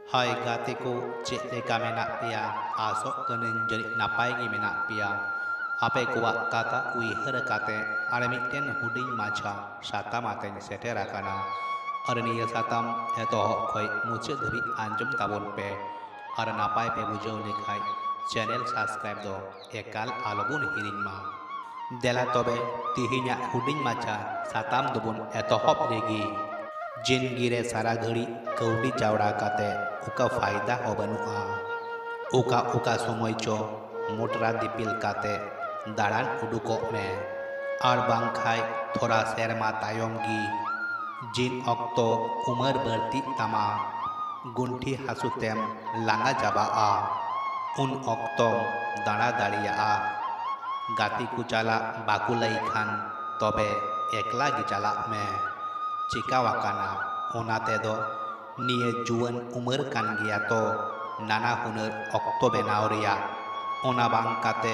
Hai gati ko cek leka menak pia asok kenen jadi napai gi menak pia ape kuak kata uihar kate are mitten huding macha satam aten setera kana ar niya satam etohok khoi muche dhabi anjom tabon pe ar napai pe bujau lekhai channel subscribe do ekal alobun hiring ma dela tobe tihinya huding macha satam dobun etohop legi जिंदगी सारा घड़ी कौड़ी चावड़ा काते उका फायदा हो बनुआ उका उका समय चो मोटरा दिपिल काते दाड़ान उडुको में और बांखाय थोड़ा सेरमा तायम गी जिन अक्तो उमर बढ़ती तमा गुंठी हासुतेम लांगा जाबा उन अक्तो दाड़ा दाड़िया गाती कुचाला बाकुलाई खान तबे एकला गिचाला में चिकावाकाना ओनाते दो निये जुवन उमर कान गिया तो नाना हुनर अक्तो बेनाव रिया ओना बांग काते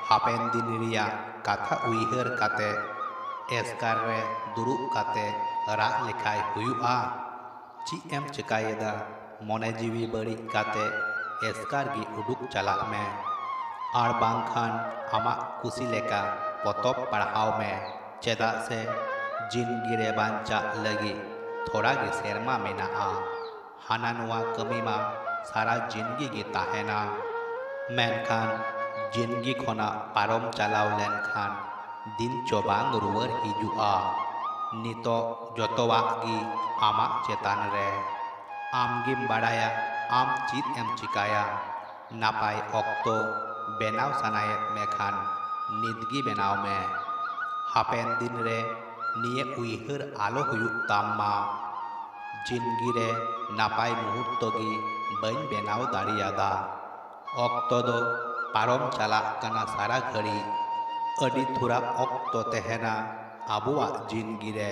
हापेन दिन रिया काथा उइहर काते एस्कार रे दुरुब काते रा लेखाय हुयुआ ची एम चिकायेदा मोने जीवी बड़ी काते एस्कार गी उडुक चला में आर बांग खान आमा कुसी लेका पतब पढ़ाव में चेदा से जिंदगी रे बांचा लगी थोड़ा गे सेरमा मेना हाना नुआ कमी मा सारा जिंदगी गे ताहेना मेनखान जिंदगी खोना पारम चलाव लेन खान दिन चोबांग रुवर हिजुआ नितो जोतोवा गी आमा चेतान रे आम गिम बाड़ाया आम चीत एम चिकाया नापाय अक्तो बेनाव सनाय मेखान निदगी बेनाव में हापेन दिन रे निये उइहर आलो हुयुक ताम्मा जिंदगी रे नापाय मुहूर्त गी बन बेनाव दाड़ियादा अक्तो दो पारम चला कना सारा घड़ी अडी थुरा अक्तो तेहेना आबुआ जिंदगी रे